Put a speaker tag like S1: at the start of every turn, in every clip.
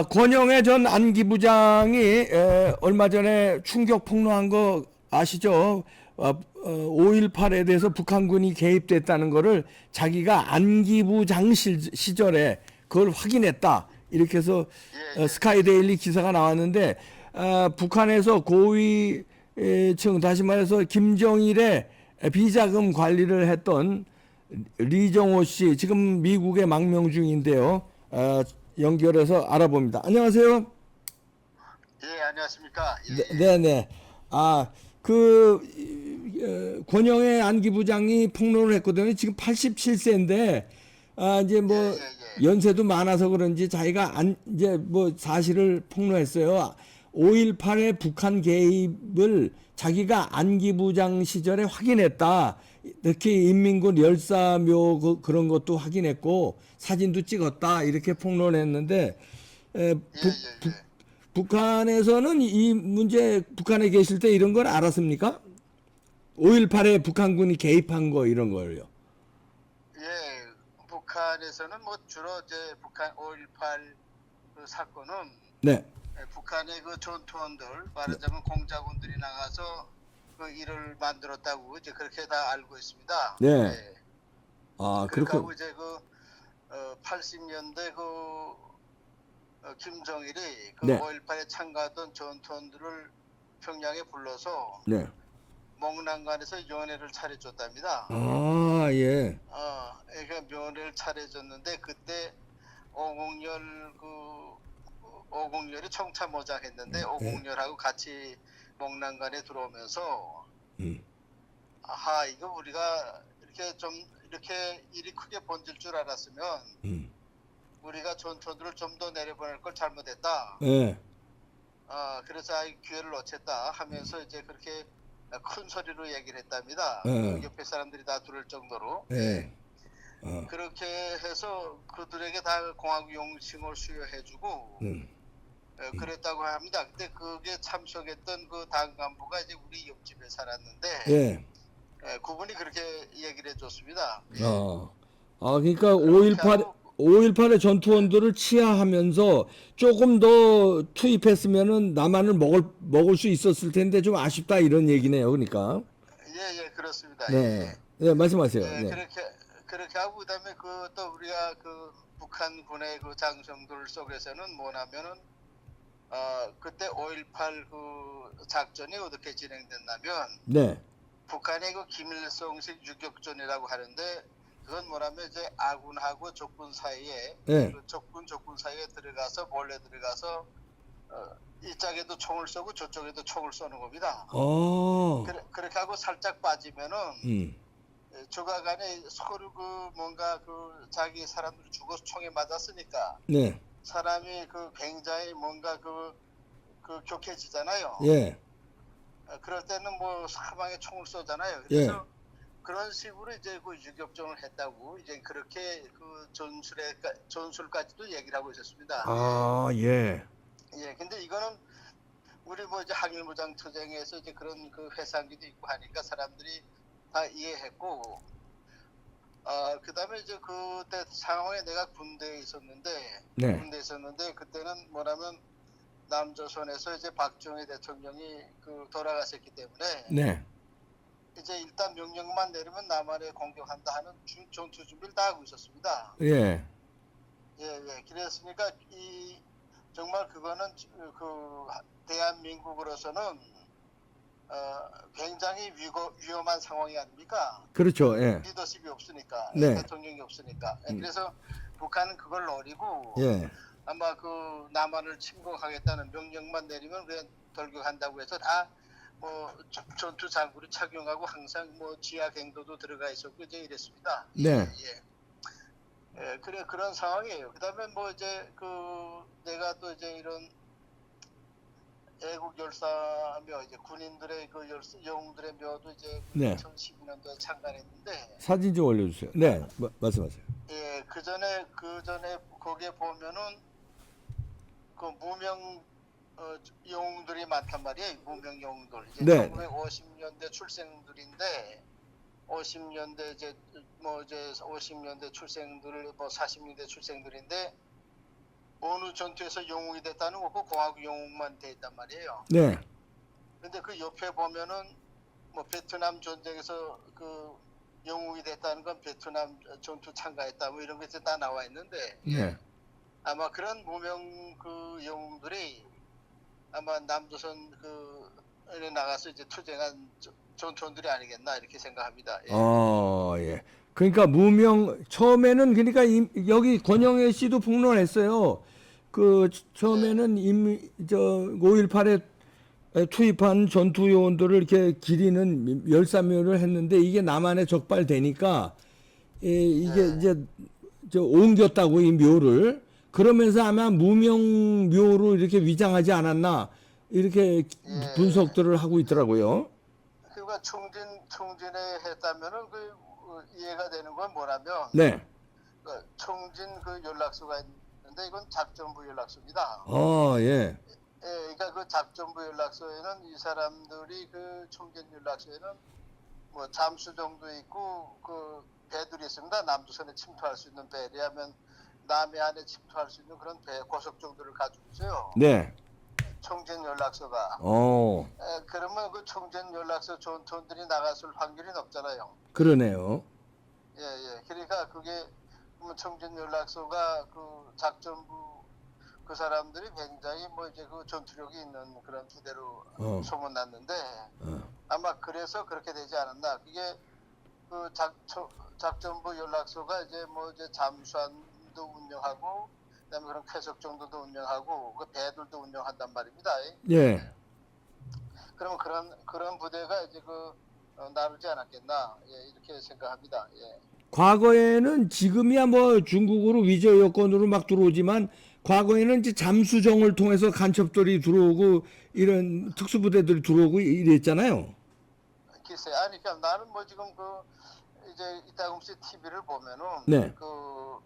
S1: 권영애 전 안기부장이 얼마 전에 충격 폭로한 거 아시죠? 5.18에 대해서 북한군이 개입됐다는 거를 자기가 안기부장 시절에 그걸 확인했다. 이렇게 해서 스카이데일리 기사가 나왔는데 북한에서 고위층 다시 말해서 김정일의 비자금 관리를 했던 리정호 씨 지금 미국에 망명 중인데요. 연결해서 알아봅니다. 안녕하세요.
S2: 예, 안녕하십니까.
S1: 네네. 권영애 안기부장이 폭로를 했거든요. 지금 87세인데, 이제 뭐, 연세도 많아서 그런지 자기가 이제 뭐 사실을 폭로했어요. 5.18의 북한 개입을 자기가 안기부장 시절에 확인했다. 특히 인민군 열사묘 그런 것도 확인했고, 사진도 찍었다. 이렇게 폭로를 했는데, 북한에서는 이 문제, 북한에 계실 때 이런 걸 알았습니까? 5.18에 북한군이 개입한 거 이런 거요.
S2: 예, 북한에서는 뭐 주로 이제 북한 5.18 그 사건은
S1: 네.
S2: 북한의 그 전투원들, 말하자면 공작원들이 나가서 그 일을 만들었다고 이제 그렇게 다 알고 있습니다.
S1: 네.
S2: 예.
S1: 그렇고.
S2: 그리고 이제 그 80년대 김정일이 그
S1: 네.
S2: 5.18에 참가하던 전투원들을 평양에 불러서
S1: 네.
S2: 목난간에서 면회를 차려줬답니다.
S1: 예.
S2: 그러니까 면회를 차려줬는데 그때 오공열이 청참모장했는데
S1: 네.
S2: 오공열하고 같이 목난간에 들어오면서 이거 우리가 이렇게 일이 크게 번질 줄 알았으면 우리가 전투들을 좀 더 내려보낼 걸 잘못했다.
S1: 네.
S2: 그래서 기회를 놓쳤다 하면서 이제 그렇게 큰 소리로 얘기를 했답니다.
S1: 네.
S2: 그 옆에 사람들이 다 들을 정도로.
S1: 네.
S2: 그렇게 해서 그들에게 다 공화국 용칭을 수여해주고 그랬다고 합니다. 근데 그게 참석했던 그 당 간부가 이제 우리 옆집에 살았는데
S1: 예.
S2: 그분이 그렇게 얘기를 해줬습니다.
S1: 그러니까 5.18의 전투원들을 치하하면서 조금 더 투입했으면은 남한을 먹을 수 있었을 텐데 좀 아쉽다 이런 얘기네요. 그러니까.
S2: 예, 그렇습니다.
S1: 네. 네, 말씀하세요.
S2: 네.
S1: 네.
S2: 그렇게 하고 그다음에 또 우리가 그 북한군의 그 장성들 속에서는 뭐냐면은 그때 5.18 그 작전이 어떻게 진행됐냐면
S1: 네.
S2: 북한의 그 김일성식 유격전이라고 하는데 그건 뭐냐면 이제 아군하고 적군 사이에
S1: 네.
S2: 그 적군 사이에 들어가서 몰래 들어가서 이쪽에도 총을 쏘고 저쪽에도 총을 쏘는 겁니다. 그렇게 하고 살짝 빠지면은 조가간에 서로 그 뭔가 그 자기 사람들이 죽어서 총에 맞았으니까
S1: 네.
S2: 사람이 그 굉장히 뭔가 그 격해지잖아요.
S1: 예.
S2: 그럴 때는 뭐 사방에 총을 쏘잖아요. 그래서
S1: 예.
S2: 그런 식으로 이제 그 유격전을 했다고 이제 그렇게 그 전술까지도 얘기를 하고 있었습니다.
S1: 예.
S2: 예, 근데 이거는 우리 뭐 이제 항일무장 투쟁에서 이제 그런 그 회상기도 있고 하니까 사람들이 다 이해했고, 그다음에 이제 그때 상황에 내가 군대에 있었는데,
S1: 네.
S2: 그때는 뭐냐면 남조선에서 이제 박정희 대통령이 그 돌아가셨기 때문에
S1: 네.
S2: 이제 일단 명령만 내리면 남한에 공격한다 하는 전투 준비를 다 하고 있었습니다.
S1: 예.
S2: 예. 그랬으니까 정말 그거는 그 대한민국으로서는 굉장히 위험한 상황이 아닙니까?
S1: 그렇죠. 예.
S2: 리더십이 없으니까,
S1: 네.
S2: 대통령이 없으니까. 그래서 북한은 그걸 노리고
S1: 예.
S2: 아마 그 남한을 침공하겠다는 명령만 내리면 그냥 돌격한다고 해서 다 뭐 전투 장구를 착용하고 항상 뭐 지하 갱도도 들어가 있었고 이제 이랬습니다.
S1: 네.
S2: 예, 그런 상황이에요. 그다음에 뭐 이제 내가 또 이제 이런 애국 열사며 이제 군인들의 그 영웅들의 묘도 이제
S1: 네.
S2: 2012년도에 참관했는데
S1: 사진 좀 올려주세요. 네. 말씀하세요.
S2: 예, 그 전에 거기에 보면은 그 무명 영웅들이 많단 말이에요. 무명 영웅들. 이제
S1: 네.
S2: 1950년대 출생들인데 50년대 이제 50년대 출생들 뭐 40년대 출생들인데 어느 전투에서 영웅이 됐다는 거고 공화국 영웅만 돼 있단 말이에요.
S1: 네.
S2: 근데 그 옆에 보면은 뭐 베트남 전쟁에서 그 영웅이 됐다는 건 베트남 전투 참가했다 뭐 이런 게 이제 다 나와 있는데
S1: 네.
S2: 아마 그런 무명 그 영웅들이 아마 남조선 그에 나가서 이제 투쟁한 전투원들이 아니겠나 이렇게 생각합니다. 예.
S1: 예. 그러니까 무명 처음에는 그러니까 여기 권영애 씨도 폭로했어요. 그 처음에는 이미 저 5.18에 투입한 전투 요원들을 이렇게 기리는 열사묘를 했는데 이게 남한에 적발되니까 이게 이제 저 옮겼다고 이 묘를 그러면서 아마 무명 묘로 이렇게 위장하지 않았나 이렇게 분석들을 하고 있더라고요.
S2: 그러니까 총진에 했다면은 그 이해가 되는 건 뭐냐면
S1: 네.
S2: 그 총진 그 연락소가 있는데 이건 작전부 연락소입니다.
S1: 예.
S2: 예, 그러니까 그 작전부 연락소에는 이 사람들이 그 총진 연락소에는 뭐 잠수정도 있고 그 배들이 있습니다. 남조선에 침투할 수 있는 배. 왜냐하면 남해안에 침투할 수 있는 그런 배 고속정도를 가지고 있어요.
S1: 네.
S2: 총진 연락소가. 그러면 그 총진 연락소 전투원들이 나갔을 확률이 높잖아요.
S1: 그러네요.
S2: 예. 그러니까 그게 총진 연락소가 그 작전부 그 사람들이 굉장히 뭐 이제 그 전투력이 있는 그런 부대로 소문났는데 아마 그래서 그렇게 되지 않았나. 그게 그 작전부 연락소가 이제 뭐 이제 잠수함도 운영하고 그다음에 그런 쾌속 정도도 운영하고 그 배들도 운영한단 말입니다.
S1: 예.
S2: 그러면 그런 부대가 이제 그 나르지 않았겠나. 예, 이렇게 생각합니다. 예.
S1: 과거에는 지금이야 뭐 중국으로 위조 여건으로 막 들어오지만 과거에는 이제 잠수정을 통해서 간첩들이 들어오고 이런 특수부대들이 들어오고 이랬잖아요.
S2: 글쎄, 아니 그러니까 나는 뭐 지금 그 이제 이따금씩 TV를 보면은
S1: 네.
S2: 그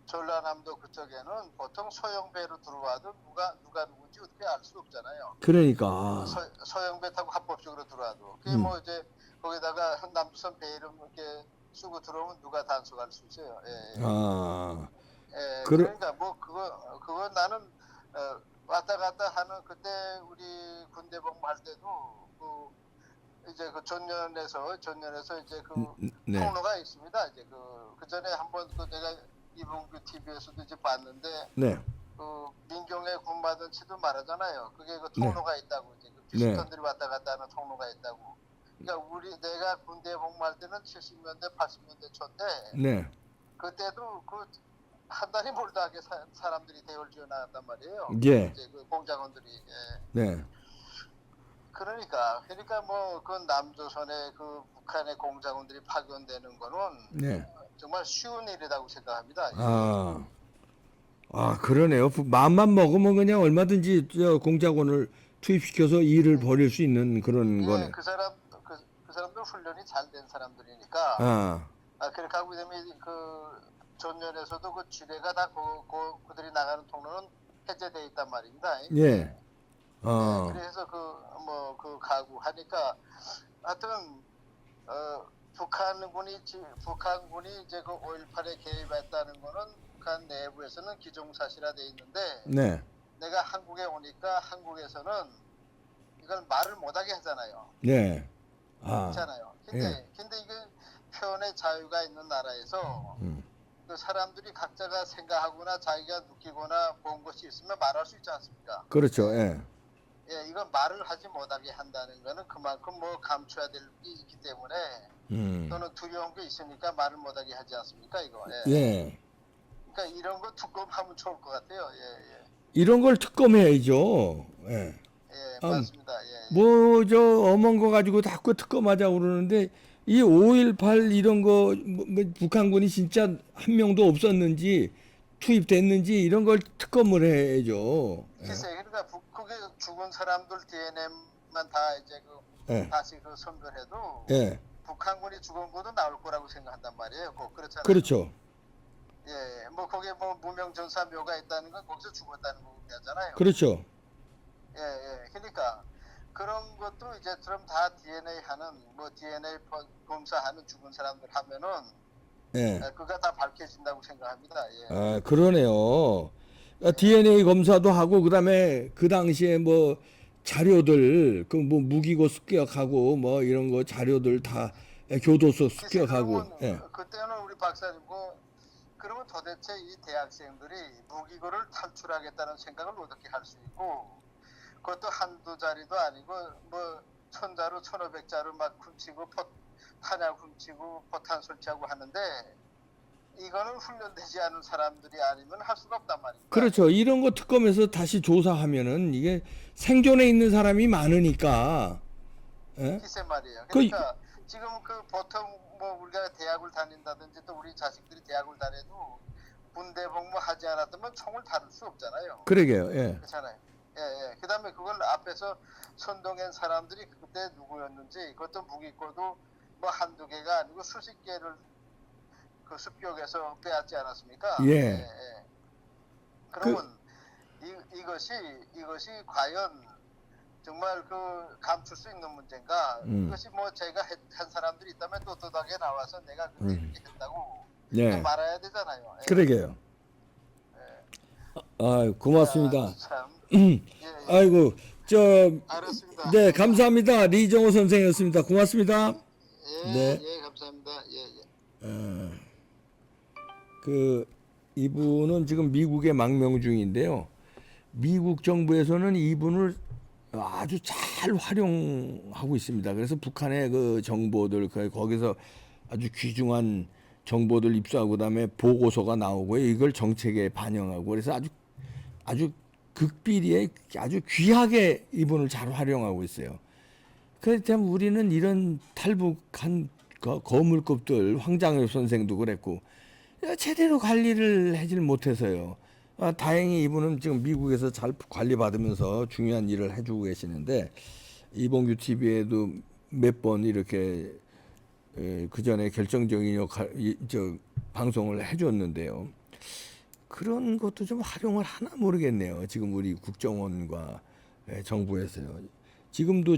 S2: 전라남도 그쪽에는 보통 소형배로 들어와도 누가 누군지 어떻게 알 수 없잖아요.
S1: 그러니까.
S2: 소형배 타고 합법적으로 들어와도 그게 뭐 이제 거기다가 남조선 배 이름 이렇게 쓰고 들어오면 누가 단속할 수 있어요. 예. 그러니까 뭐 그거 나는 왔다 갔다 하는 그때 우리 군대 복무할 때도 그 이제 그 전년에서 이제 그
S1: 네.
S2: 통로가 있습니다. 이제 그 전에 한번 그 내가 이봉규 TV에서도 이제 봤는데
S1: 네.
S2: 그 민경의 군마든치도 말하잖아요. 그게 그 통로가 있다고 이제 그 피스톤들이 왔다 갔다 하는 통로가 있다고. 그러니까 내가 군대 복무할 때는 70년대 80년대 초인데
S1: 네.
S2: 그때도 그 한 달이 몰다하게 사람들이 대열 지어 나갔단 말이에요.
S1: 예.
S2: 이제 그 공작원들이. 예.
S1: 네.
S2: 그러니까 뭐 그 남조선의 그 북한의 공작원들이 파견되는 거는
S1: 네.
S2: 정말 쉬운 일이라고 생각합니다.
S1: 그러네요. 마음만 먹으면 그냥 얼마든지 저 공작원을 투입시켜서 일을 벌일 수 있는 그런 거네.
S2: 그 사람들 훈련이 잘 된 사람들이니까. 그렇게 하고 되면 그 전년에서도 그 지뢰가 다 그들이 나가는 통로는 해제돼 있단 말입니다.
S1: 예.
S2: 그래서 그 가고 하니까 하여튼 북한군이 이제 그 5.18에 개입했다는 거는 북한 내부에서는 기정사실화돼 있는데
S1: 네.
S2: 내가 한국에 오니까 한국에서는 이걸 말을 못하게 하잖아요.
S1: 네.
S2: 그렇잖아요. 근데 이게 표현의 자유가 있는 나라에서 그 사람들이 각자가 생각하거나 자기가 느끼거나 본 것이 있으면 말할 수 있지 않습니까?
S1: 그렇죠. 예.
S2: 예, 이건 말을 하지 못하게 한다는 거는 그만큼 뭐 감춰야 될 게 있기 때문에 또는 두려운 게 있으니까 말을 못하게 하지 않습니까? 이거.
S1: 예.
S2: 그러니까 이런 거 특검하면 좋을 것 같아요. 예.
S1: 이런 걸 특검해야죠. 예.
S2: 맞습니다.
S1: 뭐 저 어먼 거 가지고 자꾸 특검하자고 그러는데 이 5.18 이런 거 뭐 북한군이 진짜 한 명도 없었는지 투입됐는지 이런 걸 특검을 해야죠.
S2: 글쎄, 그러니까 그게 죽은 사람들 DNA만 다 이제 다시 선별해도 북한군이 죽은 것도 나올 거라고 생각한단 말이에요. 그렇잖아요.
S1: 그렇죠.
S2: 예, 뭐 거기에 뭐 무명 전사 묘가 있다는 건 거기서 죽었다는 거잖아요.
S1: 그렇죠.
S2: 예. 그러니까 그런 것도 이제 그럼 다 DNA 하는 뭐 DNA 검사하는 죽은 사람들 하면은 그가 다 밝혀진다고 생각합니다. 예.
S1: 그러네요. DNA 검사도 하고 그다음에 그 당시에 뭐 자료들 그 뭐 무기고 습격하고 뭐 이런 거 자료들 다 교도소 습격하고. 예.
S2: 그때는 우리 박사님고 그러면 도대체 이 대학생들이 무기고를 탈출하겠다는 생각을 어떻게 할 수 있고 그것도 한두 자리도 아니고 뭐 1000자루 1500자루 막 훔치고 탄약 훔치고 포탄 설치하고 하는데 이거는 훈련되지 않은 사람들이 아니면 할 수가 없단 말입니다.
S1: 그렇죠. 이런 거 특검에서 다시 조사하면은 이게 생존에 있는 사람이 많으니까. 예?
S2: 글쎄 말이에요. 그러니까 지금 그 보통 뭐 우리가 대학을 다닌다든지 또 우리 자식들이 대학을 다녀도 군대 복무하지 않았다면 총을 다룰 수 없잖아요.
S1: 그러게요. 예.
S2: 그렇잖아요. 예, 예. 그다음에 그걸 앞에서 선동한 사람들이 그때 누구였는지 그것도 무기고도 뭐 한두 개가 아니고 수십 개를 그 습격에서 빼앗지 않았습니까?
S1: 예.
S2: 예, 예. 그러면 이것이 과연 정말 그 감출 수 있는 문제인가? 이것이 뭐 제가 한 사람들이 있다면 떳떳하게 나와서 내가 그렇게 이렇게 했다고
S1: 예.
S2: 말해야 되잖아요. 예.
S1: 그러게요. 아, 고맙습니다.
S2: 참.
S1: 아이고,
S2: 알았습니다.
S1: 네, 감사합니다. 리정호 선생이었습니다. 고맙습니다.
S2: 예,
S1: 네.
S2: 예, 감사합니다. 예, 예.
S1: 이분은 지금 미국에 망명 중인데요. 미국 정부에서는 이분을 아주 잘 활용하고 있습니다. 그래서 북한의 그 정보들, 거기서 아주 귀중한 정보들 입수하고 그다음에 보고서가 나오고 이걸 정책에 반영하고 그래서 아주 극비리에 아주 귀하게 이분을 잘 활용하고 있어요. 그렇다면 우리는 이런 탈북한 거물급들 황장엽 선생도 그랬고 제대로 관리를 하질 못해서요. 다행히 이분은 지금 미국에서 잘 관리받으면서 중요한 일을 해주고 계시는데 이봉규 TV에도 몇 번 이렇게 그 전에 결정적인 방송을 해줬는데요. 그런 것도 좀 활용을 하나 모르겠네요. 지금 우리 국정원과 정부에서요. 지금도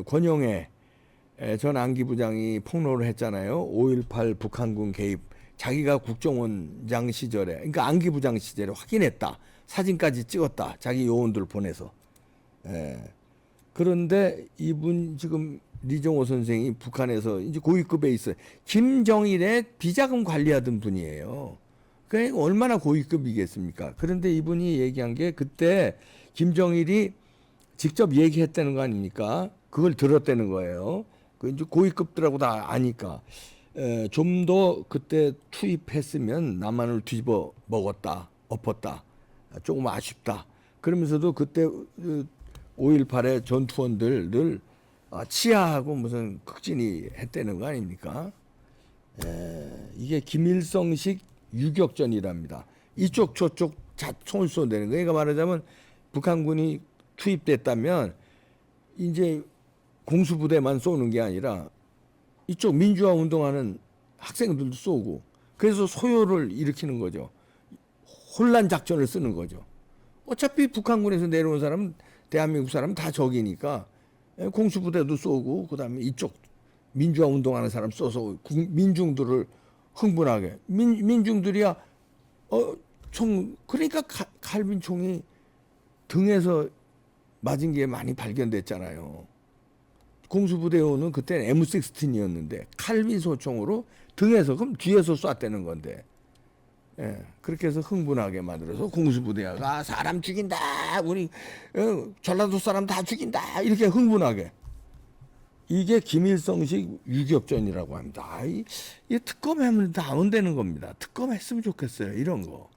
S1: 권영애 전 안기부장이 폭로를 했잖아요. 5.18 북한군 개입. 자기가 국정원장 시절에, 그러니까 안기부장 시절에 확인했다. 사진까지 찍었다. 자기 요원들 보내서. 그런데 이분 지금 리정호 선생이 북한에서 이제 고위급에 있어요. 김정일의 비자금 관리하던 분이에요. 그러니까 얼마나 고위급이겠습니까? 그런데 이분이 얘기한 게 그때 김정일이 직접 얘기했다는 거 아닙니까? 그걸 들었다는 거예요. 그 이제 고위급들하고 다 아니까. 좀 더 그때 투입했으면 남한을 뒤집어 먹었다, 엎었다, 조금 아쉽다. 그러면서도 그때 5.18의 전투원들 늘 치하하고 무슨 극진히 했다는 거 아닙니까? 이게 김일성식 유격전이랍니다. 이쪽 저쪽 총을 쏜다는 거. 그러니까 말하자면 북한군이 투입됐다면 이제 공수부대만 쏘는 게 아니라 이쪽 민주화 운동하는 학생들도 쏘고 그래서 소요를 일으키는 거죠. 혼란 작전을 쓰는 거죠. 어차피 북한군에서 내려온 사람은 대한민국 사람은 다 적이니까 공수부대도 쏘고 그다음에 이쪽 민주화 운동하는 사람 쏘서 민중들을 흥분하게 민중들이야 총 그러니까 칼빈 총이 등에서 맞은 게 많이 발견됐잖아요. 공수부대원은 그때는 M16이었는데 칼빈 소총으로 등에서 그럼 뒤에서 쐈다는 건데 그렇게 해서 흥분하게 만들어서 공수부대가 사람 죽인다 우리 전라도 사람 다 죽인다 이렇게 흥분하게 이게 김일성식 유격전이라고 합니다. 이 특검하면 다 안 되는 겁니다. 특검했으면 좋겠어요. 이런 거.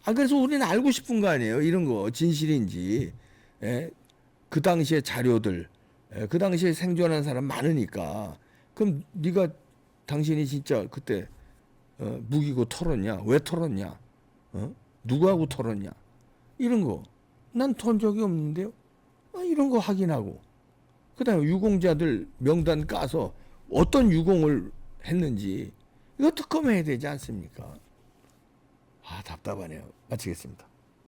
S1: 그래서 우리는 알고 싶은 거 아니에요. 이런 거 진실인지 그 당시의 자료들 그 당시에 생존한 사람 많으니까 그럼 네가 당신이 진짜 그때 무기고 털었냐? 왜 털었냐? 누구하고 털었냐? 이런 거 난 턴 적이 없는데요. 이런 거 확인하고 그다음에 유공자들 명단 까서 어떤 유공을 했는지 이거 특검해야 되지 않습니까? 답답하네요. 마치겠습니다.